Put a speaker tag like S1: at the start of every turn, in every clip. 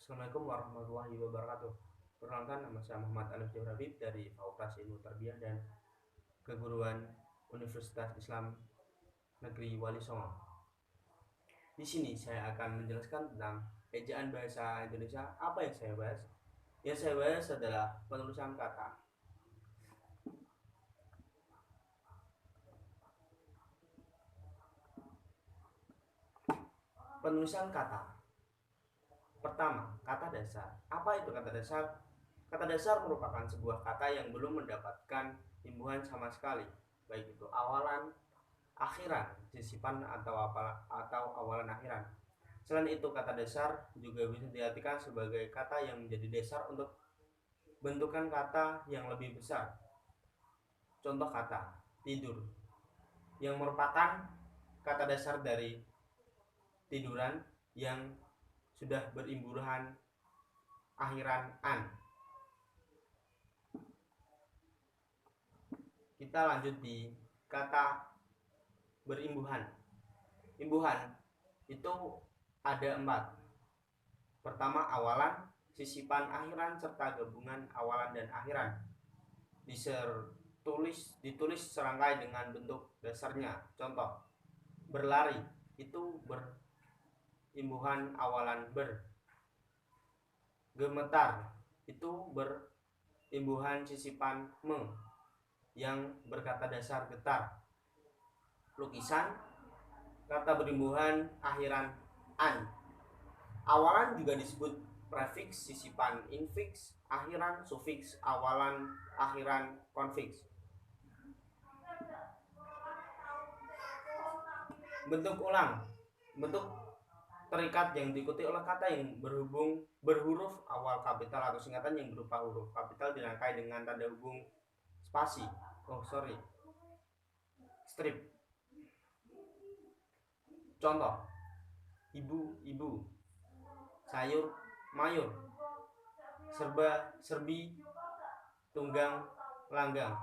S1: Assalamualaikum warahmatullahi wabarakatuh. Perkenalkan, nama saya Muhammad Alif Jawrabib dari Fakultas Ilmu Tarbiyah dan Keguruan Universitas Islam Negeri Wali Songo. Di sini saya akan menjelaskan tentang ejaan bahasa Indonesia. Apa yang saya bahas? Yang saya bahas adalah penulisan kata. Penulisan kata. Pertama, kata dasar. Apa itu kata dasar? Kata dasar merupakan sebuah kata yang belum mendapatkan imbuhan sama sekali, baik itu awalan, akhiran, sisipan atau awalan akhiran. Selain itu, kata dasar juga bisa diartikan sebagai kata yang menjadi dasar untuk bentukan kata yang lebih besar. Contoh kata tidur, yang merupakan kata dasar dari tiduran yang sudah berimbuhan akhiran an. Kita lanjut di kata berimbuhan. Imbuhan itu ada 4. Pertama, awalan, sisipan akhiran, serta gabungan awalan dan akhiran. Ditulis serangkai dengan bentuk dasarnya. Contoh, berlari itu berimbuhan awalan ber. Gemetar itu berimbuhan sisipan me yang berkata dasar getar. Lukisan, kata berimbuhan akhiran an. Awalan juga disebut prefiks, sisipan infiks, akhiran sufiks, awalan akhiran konfiks. Bentuk ulang, bentuk terikat yang diikuti oleh kata yang berhuruf awal kapital atau singkatan yang berupa huruf kapital dirangkai dengan tanda hubung spasi. Strip. Contoh, ibu, sayur, mayur, serba, serbi, tunggang, langgang.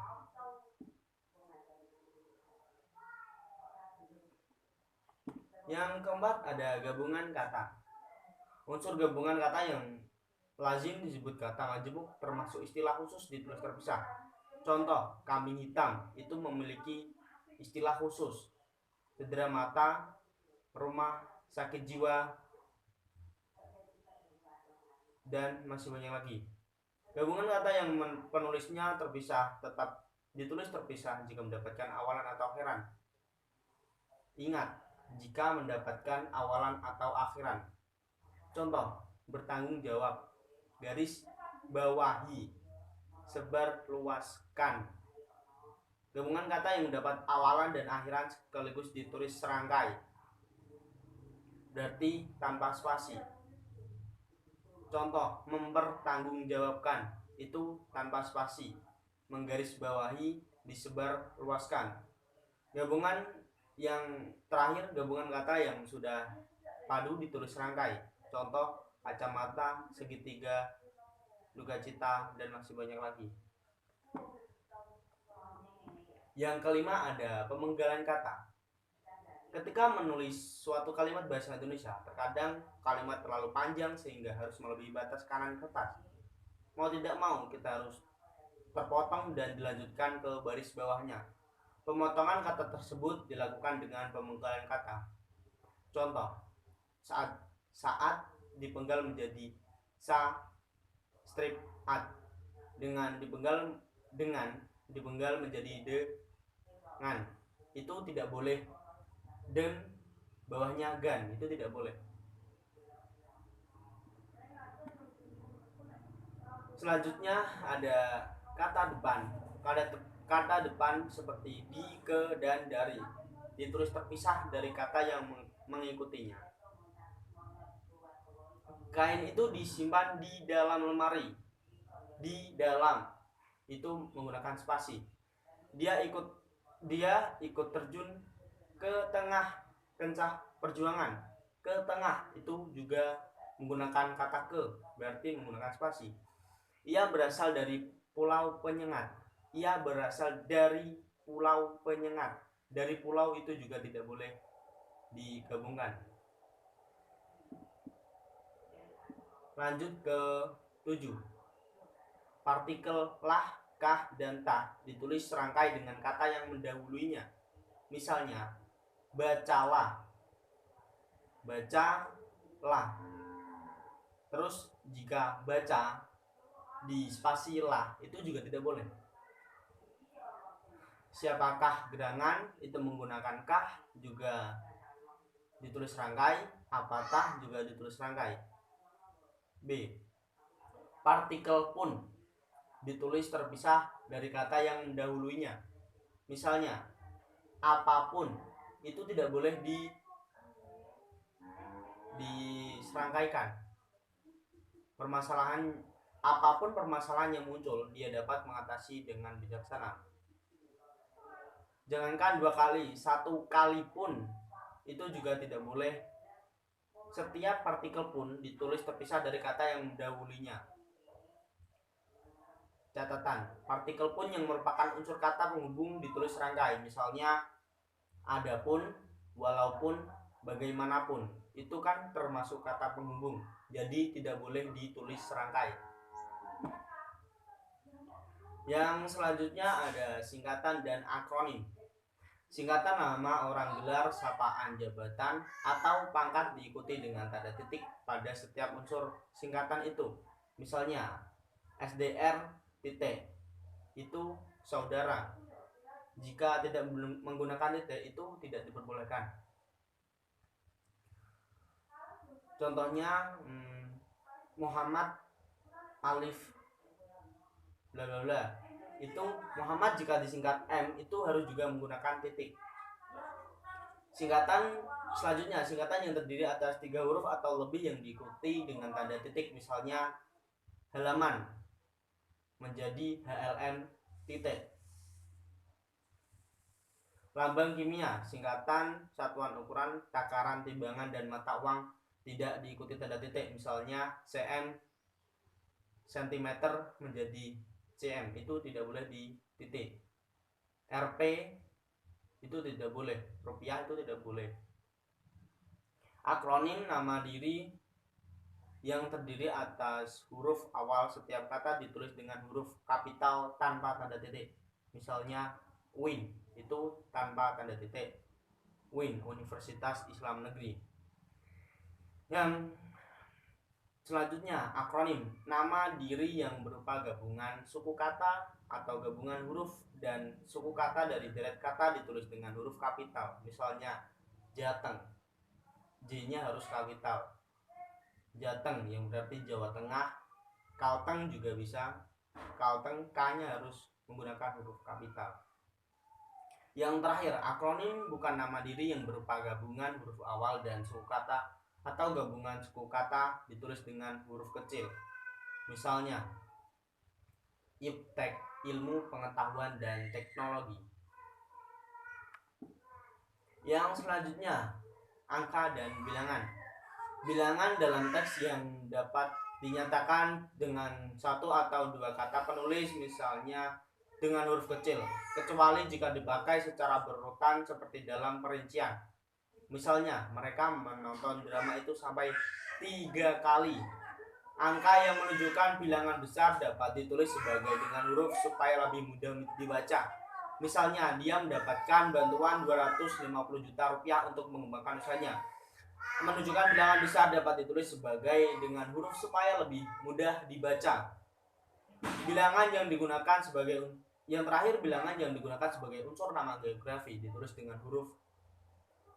S1: Yang keempat ada gabungan kata. Unsur gabungan kata yang lazim disebut kata majemuk, termasuk istilah khusus ditulis terpisah. Contoh, kambing hitam itu memiliki istilah khusus. Cedera mata, rumah, sakit jiwa, dan masih banyak lagi. Gabungan kata yang penulisnya terpisah tetap ditulis terpisah jika mendapatkan awalan atau akhiran. Ingat, jika mendapatkan awalan atau akhiran. Contoh, bertanggung jawab, garis bawahi, sebar luaskan. Gabungan kata yang mendapat awalan dan akhiran sekaligus ditulis serangkai, berarti tanpa spasi. Contoh, mempertanggungjawabkan itu tanpa spasi, menggarisbawahi, disebar luaskan. Gabungan yang terakhir, gabungan kata yang sudah padu ditulis serangkai. Contoh, kacamata, segitiga, duka cita, dan masih banyak lagi. Yang kelima ada pemenggalan kata. Ketika menulis suatu kalimat bahasa Indonesia, terkadang kalimat terlalu panjang sehingga harus melebihi batas kanan kertas. Mau tidak mau kita harus terpotong dan dilanjutkan ke baris bawahnya. Pemotongan kata tersebut dilakukan dengan pemenggalan kata. Contoh, saat dipenggal menjadi sa, strip at, dengan dipenggal menjadi dengan. Itu tidak boleh. Dan bawahnya gan, itu tidak boleh. Selanjutnya ada kata depan. Kata depan seperti di, ke, dan dari ditulis terpisah dari kata yang mengikutinya. Kain itu disimpan di dalam lemari. Di dalam itu menggunakan spasi. Dia ikut terjun ke tengah kencah perjuangan. Ke tengah itu juga menggunakan kata ke, berarti menggunakan spasi. Ia berasal dari pulau penyengat. Ia berasal dari pulau penyengat. Dari pulau itu juga tidak boleh digabungkan. Lanjut ke 7. Partikel lah, kah, dan tah ditulis serangkai dengan kata yang mendahuluinya. Misalnya, bacalah, bacalah. Terus jika baca di spasi lah itu juga tidak boleh. Siapakah gerangan itu menggunakan kah juga ditulis serangkai, apatah juga ditulis serangkai. B. Partikel pun ditulis terpisah dari kata yang mendahuluinya. Misalnya, apapun itu tidak boleh diserangkaikan. Apapun permasalahan yang muncul, dia dapat mengatasi dengan bijaksana. Jangankan 2 kali, 1 kali pun itu juga tidak boleh. Setiap partikel pun ditulis terpisah dari kata yang mendahulunya. Catatan, partikel pun yang merupakan unsur kata penghubung ditulis serangkai. Misalnya, adapun, walaupun, bagaimanapun. Itu kan termasuk kata penghubung. Jadi tidak boleh ditulis serangkai. Yang selanjutnya ada singkatan dan akronim. Singkatan nama, orang, gelar, sapaan, jabatan, atau pangkat diikuti dengan tanda titik pada setiap unsur singkatan itu. Misalnya, SDR titik itu saudara. Jika tidak menggunakan titik itu tidak diperbolehkan. Contohnya, Muhammad alif bla bla bla. Itu Muhammad jika disingkat M itu harus juga menggunakan titik. Singkatan selanjutnya, singkatan yang terdiri atas 3 huruf atau lebih yang diikuti dengan tanda titik. Misalnya, halaman menjadi HLM titik. Lambang kimia, singkatan, satuan ukuran, takaran, timbangan, dan mata uang tidak diikuti tanda titik. Misalnya, cm, cm menjadi cm, itu tidak boleh di titik. Rp itu tidak boleh, rupiah itu tidak boleh. Akronim, nama diri yang terdiri atas huruf awal setiap kata ditulis dengan huruf kapital tanpa tanda titik. Misalnya, UIN itu tanpa tanda titik. UIN, Universitas Islam Negeri. Yang selanjutnya, akronim, nama diri yang berupa gabungan suku kata atau gabungan huruf dan suku kata dari deret kata ditulis dengan huruf kapital. Misalnya, Jateng, J-nya harus kapital. Jateng yang berarti Jawa Tengah. Kalteng juga bisa, Kalteng, K-nya harus menggunakan huruf kapital. Yang terakhir, akronim bukan nama diri yang berupa gabungan huruf awal dan suku kata atau gabungan suku kata ditulis dengan huruf kecil. Misalnya, IPTEK, ilmu pengetahuan dan teknologi. Yang selanjutnya, angka dan bilangan. Bilangan dalam teks yang dapat dinyatakan dengan 1 atau 2 kata penulis, misalnya dengan huruf kecil, kecuali jika dipakai secara berurutan seperti dalam perincian. Misalnya, mereka menonton drama itu sampai 3 kali. Angka yang menunjukkan bilangan besar dapat ditulis sebagai dengan huruf supaya lebih mudah dibaca. Misalnya, dia mendapatkan bantuan 250 juta rupiah untuk mengembangkan usahanya. Menunjukkan bilangan besar dapat ditulis sebagai dengan huruf supaya lebih mudah dibaca. Bilangan yang digunakan sebagai bilangan yang digunakan sebagai unsur nama geografi ditulis dengan huruf.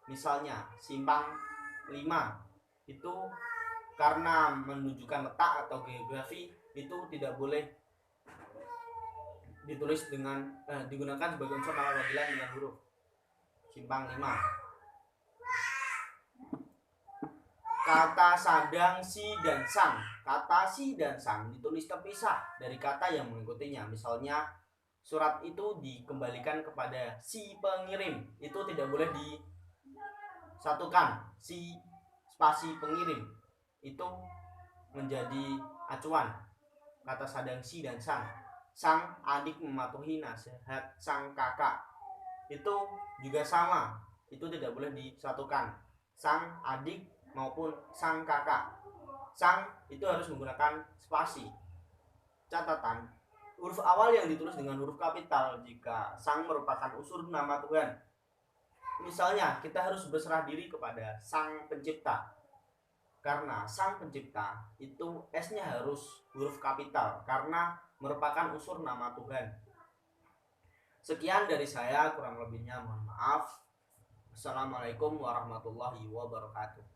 S1: Misalnya, Simpang 5 itu karena menunjukkan letak atau geografi itu tidak boleh ditulis digunakan sebagai unsur nama panggilan dengan huruf. Simpang 5. Kata sadang, si, dan sang. Kata si dan sang ditulis terpisah dari kata yang mengikutinya. Misalnya, surat itu dikembalikan kepada si pengirim. Itu tidak boleh disatukan. Si spasi pengirim itu menjadi acuan. Kata sadang, si, dan sang. Sang adik mematuhi nasihat sang kakak. Itu juga sama. Itu tidak boleh disatukan. Sang adik maupun sang kakak. sang itu harus menggunakan spasi. Catatan, huruf awal yang ditulis dengan huruf kapital jika sang merupakan unsur nama Tuhan. Misalnya, kita harus berserah diri kepada Sang Pencipta. Karena Sang Pencipta itu S-nya harus huruf kapital karena merupakan unsur nama Tuhan. Sekian dari saya, kurang lebihnya mohon maaf. Assalamualaikum warahmatullahi wabarakatuh.